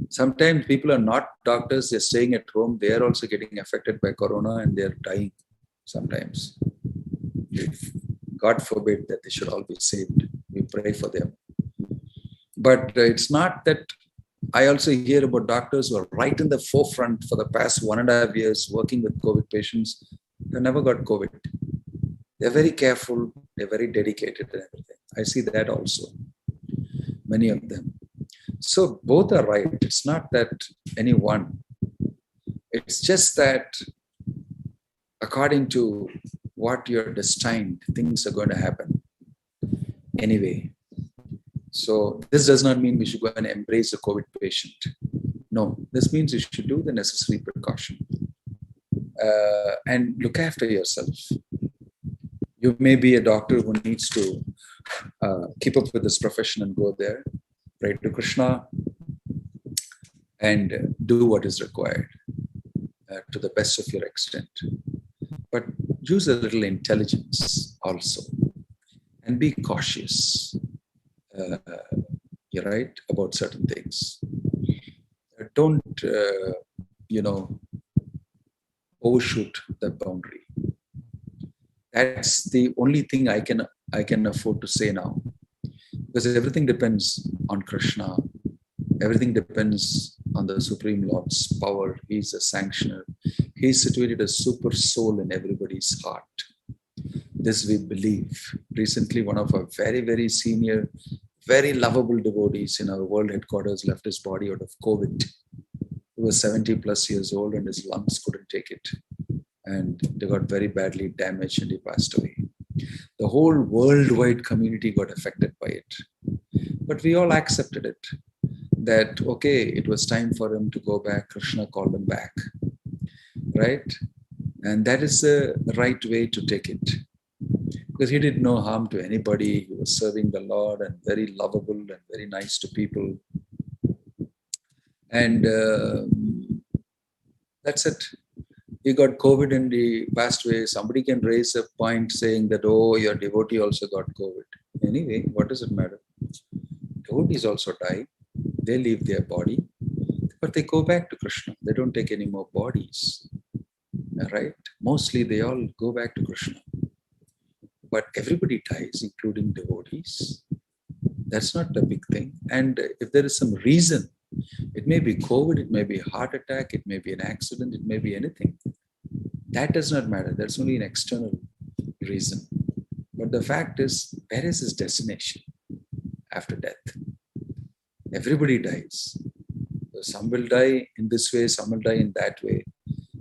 Speaker 1: sometimes people are not doctors, they're staying at home, they're also getting affected by corona and they're dying sometimes. God forbid that they should all be saved. We pray for them. But it's not that. I also hear about doctors who are right in the forefront for the past 1.5 years working with COVID patients. They never got COVID. They're very careful. They're very dedicated and everything. I see that also. Many of them. So both are right. It's not that any one. It's just that according to what you're destined, things are going to happen anyway. So this does not mean we should go and embrace a COVID patient. No, this means you should do the necessary precaution and look after yourself. You may be a doctor who needs to keep up with this profession and go there, pray to Krishna, and do what is required to the best of your extent. But use a little intelligence also and be cautious. You're right about certain things. Don't, overshoot the boundary. That's the only thing I can afford to say now, because everything depends on Krishna. Everything depends on the Supreme Lord's power. He's a sanctioner. He's situated a super soul in everybody's heart. This we believe. Recently, one of our very, very senior, very lovable devotees in our world headquarters left his body out of COVID. He was 70 plus years old and his lungs couldn't take it. And they got very badly damaged and he passed away. The whole worldwide community got affected by it. But we all accepted it. That, okay, it was time for him to go back. Krishna called him back. Right? And that is the right way to take it. Because he did no harm to anybody. He was serving the Lord and very lovable and very nice to people. And that's it. He got COVID and he passed away. Somebody can raise a point saying that, oh, your devotee also got COVID. Anyway, what does it matter? Devotees also die. They leave their body, but they go back to Krishna. They don't take any more bodies. Right? Mostly they all go back to Krishna. But everybody dies, including devotees. That's not a big thing. And if there is some reason, it may be COVID, it may be a heart attack, it may be an accident, it may be anything. That does not matter. That's only an external reason. But the fact is, where is his destination after death? Everybody dies. So some will die in this way, some will die in that way.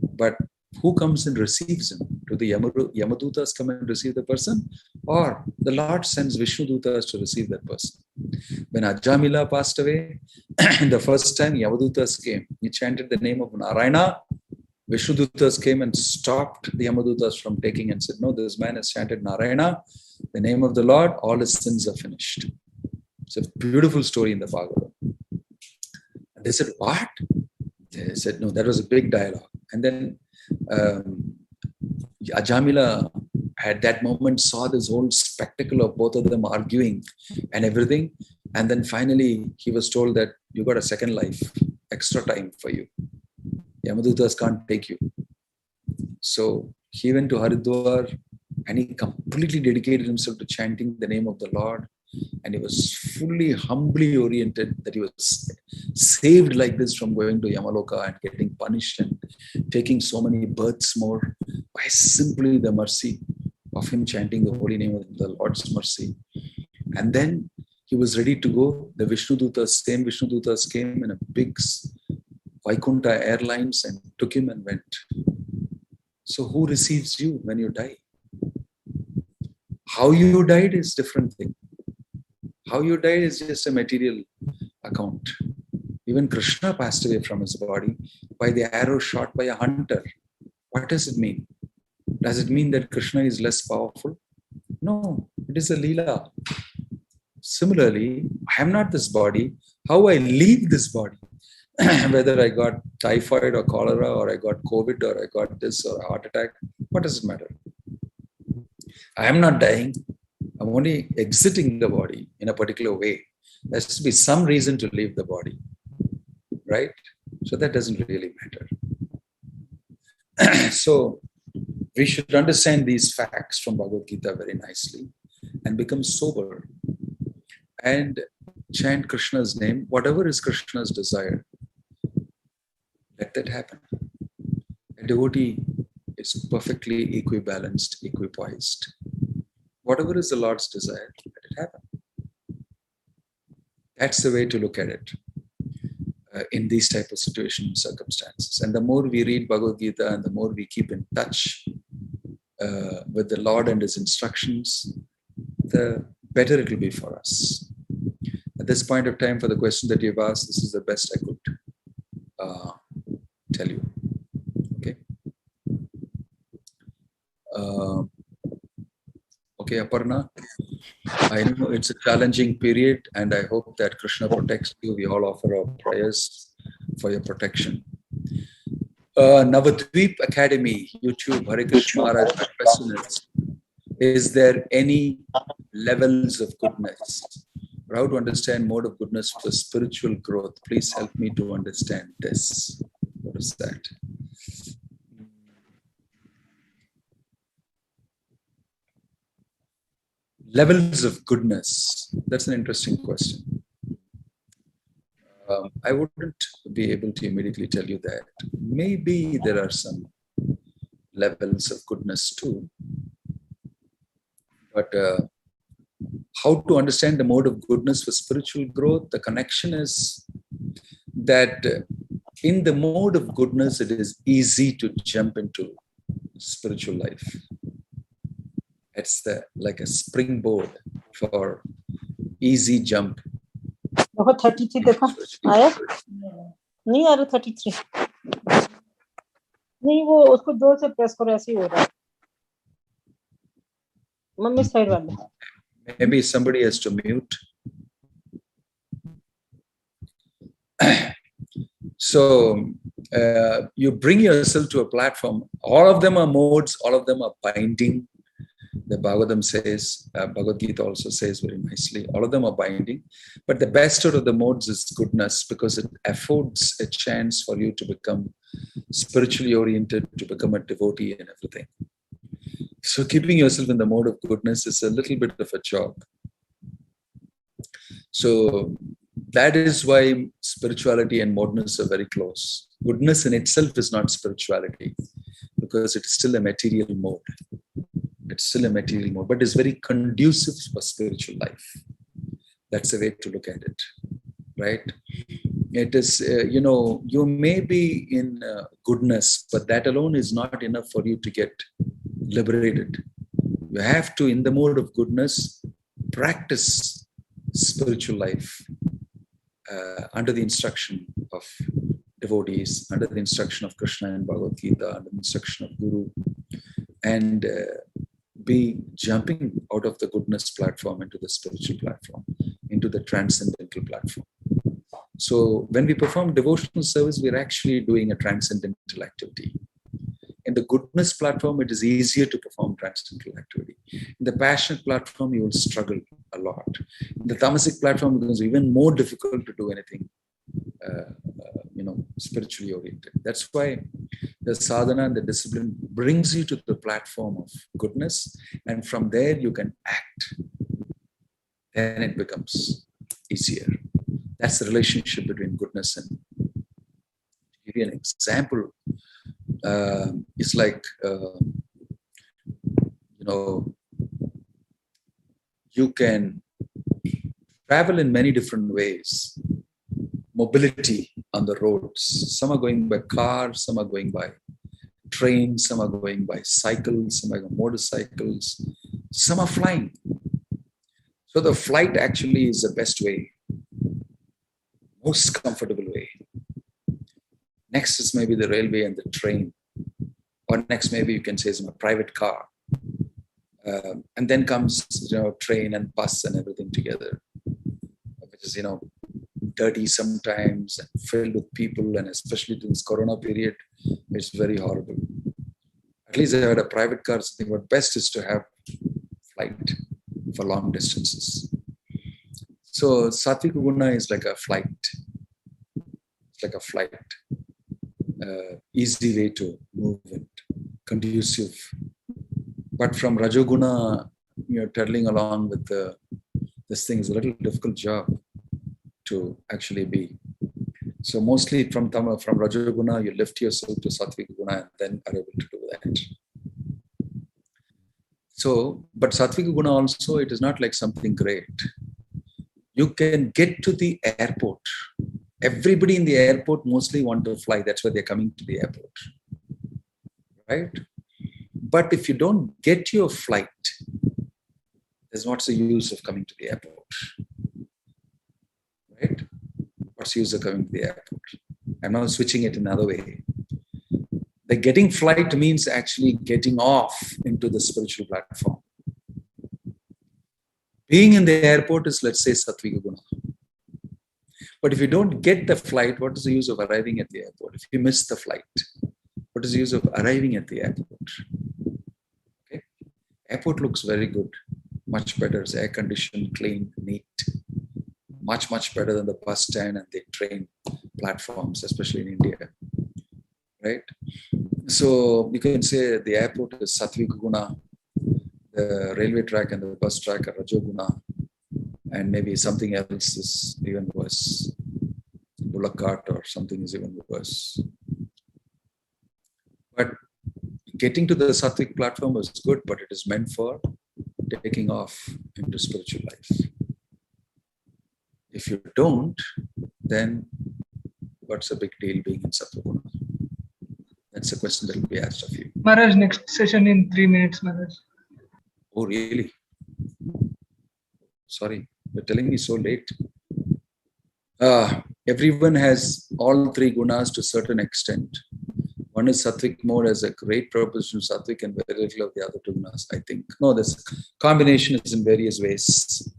Speaker 1: But who comes and receives him? Do the Yamadutas come and receive the person? Or the Lord sends Vishnudutas to receive that person? When Ajamila passed away, the first time Yamadutas came, he chanted the name of Narayana. Vishnudutas came and stopped the Yamadutas from taking and said, no, this man has chanted Narayana, the name of the Lord, all his sins are finished. It's a beautiful story in the Bhagavatam. And they said, what? They said, no, that was a big dialogue. And then Ajamila at that moment saw this whole spectacle of both of them arguing and everything. And then finally he was told that you got a second life, extra time for you. Yamadutas can't take you. So he went to Haridwar and he completely dedicated himself to chanting the name of the Lord. And he was fully, humbly oriented that he was saved like this from going to Yamaloka and getting punished and taking so many births more by simply the mercy of him chanting the holy name of the Lord's mercy. And then he was ready to go. The same Vishnu Dutas came in a big Vaikunta Airlines and took him and went. So who receives you when you die? How you died is different thing. How you died is just a material account. Even Krishna passed away from his body by the arrow shot by a hunter. What does it mean? Does it mean that Krishna is less powerful? No, it is a Leela. Similarly, I am not this body. How I leave this body, whether I got typhoid or cholera or I got COVID or I got this or a heart attack, what does it matter? I am not dying. I'm only exiting the body in a particular way. There has to be some reason to leave the body, right? So that doesn't really matter. So we should understand these facts from Bhagavad Gita very nicely and become sober and chant Krishna's name, whatever is Krishna's desire. Let that happen. A devotee is perfectly equibalanced, equipoised. Whatever is the Lord's desire, let it happen. That's the way to look at it in these type of situations and circumstances. And the more we read Bhagavad Gita and the more we keep in touch with the Lord and His instructions, the better it will be for us. At this point of time, for the question that you've asked, this is the best I could tell you. Okay. Okay, Aparna. I know it's a challenging period, and I hope that Krishna protects you. We all offer our prayers for your protection. Navadvip Academy, YouTube, Hare Krishna Maharaj, my question is there any levels of goodness? How to understand mode of goodness for spiritual growth? Please help me to understand this. What is that? Levels of goodness. That's an interesting question. I wouldn't be able to immediately tell you that. Maybe there are some levels of goodness too. But how to understand the mode of goodness for spiritual growth? The connection is that in the mode of goodness, it is easy to jump into spiritual life. It's like a springboard for easy jump.
Speaker 3: 33 देखो आया नहीं आ रहा 33 नहीं वो उसको जोर से press करो ऐसे ही हो रहा है मम्मी साइड वाले
Speaker 1: Maybe somebody has to mute. So you bring yourself to a platform. All of them are modes, all of them are binding. The Bhagavatam says, Bhagavad Gita also says very nicely, all of them are binding. But the best out of the modes is goodness, because it affords a chance for you to become spiritually oriented, to become a devotee and everything. So keeping yourself in the mode of goodness is a little bit of a job. So that is why spirituality and modeness are very close. Goodness in itself is not spirituality, because it is still a material mode. It's still a material mode, but it's very conducive for spiritual life. That's the way to look at it, right? It is, you may be in goodness, but that alone is not enough for you to get liberated. You have to, in the mode of goodness, practice spiritual life under the instruction of devotees, under the instruction of Krishna and Bhagavad Gita, under the instruction of Guru, and be jumping out of the goodness platform into the spiritual platform, into the transcendental platform. So when we perform devotional service, we're actually doing a transcendental activity. In the goodness platform, it is easier to perform transcendental activity. In the passionate platform, you will struggle a lot. In the tamasic platform, it becomes even more difficult to do anything spiritually oriented. That's why the sadhana and the discipline brings you to the platform of goodness, and from there you can act. Then it becomes easier. That's the relationship between goodness and. To give you an example, it's like you can travel in many different ways. Mobility on the roads. Some are going by car, some are going by train, some are going by cycles, some are going motorcycles, some are flying. So the flight actually is the best way, most comfortable way. Next is maybe the railway and the train. Or next maybe you can say it's a private car. And then comes train and bus and everything together, which is dirty sometimes and filled with people, and especially in this corona period, it's very horrible. At least I had a private car. So I think what best is to have flight for long distances. So Satvika Guna is like a flight. It's like a flight. Easy way to move it, conducive. But from Rajoguna, traveling along with this thing is a little difficult job to actually be. So mostly from Rajoguna, you lift yourself to Satvika Guna and then are able to do that. So, but Satvika Guna also, it is not like something great. You can get to the airport. Everybody in the airport mostly want to fly. That's why they're coming to the airport. Right? But if you don't get your flight, there's what's the use of coming to the airport? Right? What's the use of coming to the airport? I'm now switching it another way. The getting flight means actually getting off into the spiritual platform. Being in the airport is, let's say, Satvika Guna. But if you don't get the flight, what is the use of arriving at the airport? If you miss the flight, what is the use of arriving at the airport? Okay. Airport looks very good. Much better. It's air conditioned, clean, neat. Much, much better than the bus stand and the train platforms, especially in India. Right? So you can say the airport is Satvika Guna, the railway track and the bus track are Rajoguna, and maybe something else is even worse. Bullock cart or something is even worse. But getting to the Sattvic platform is good, but it is meant for taking off into spiritual life. If you don't, then what's the big deal being in Sattva? That's a question that will be asked of you.
Speaker 2: Maharaj, next session in 3 minutes, Maharaj.
Speaker 1: Oh, really? Sorry, you're telling me so late. Everyone has all 3 gunas to a certain extent. One is Sattvic mode as a great proposition of Sattvic and very little of the other 2 gunas, I think. No, this combination is in various ways.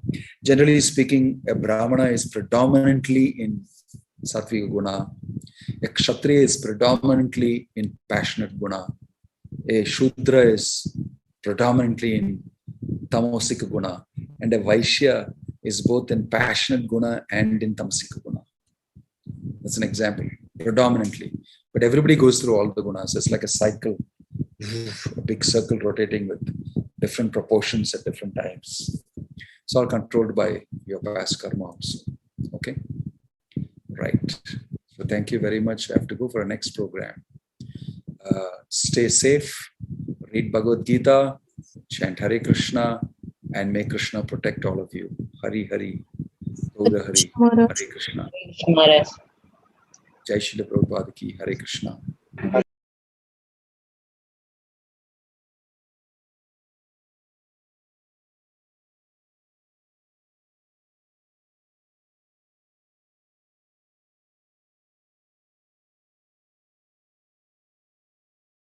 Speaker 1: Generally speaking, a Brahmana is predominantly in Sattvic guna. A Kshatriya is predominantly in passionate guna. A Shudra is predominantly in Tamasic guna. And a Vaishya is both in passionate guna and in Tamasic guna. That's an example, predominantly. But everybody goes through all the gunas. It's like a cycle, a big circle rotating with different proportions at different times. It's all controlled by your past karma also. Okay? Right. So thank you very much. I have to go for our next program. Stay safe. Read Bhagavad Gita. Chant Hare Krishna. And may Krishna protect all of you. Hari Hari. Gaura Hari. Hare Krishna. Jai Shri Prabhupada ki. Hare Krishna.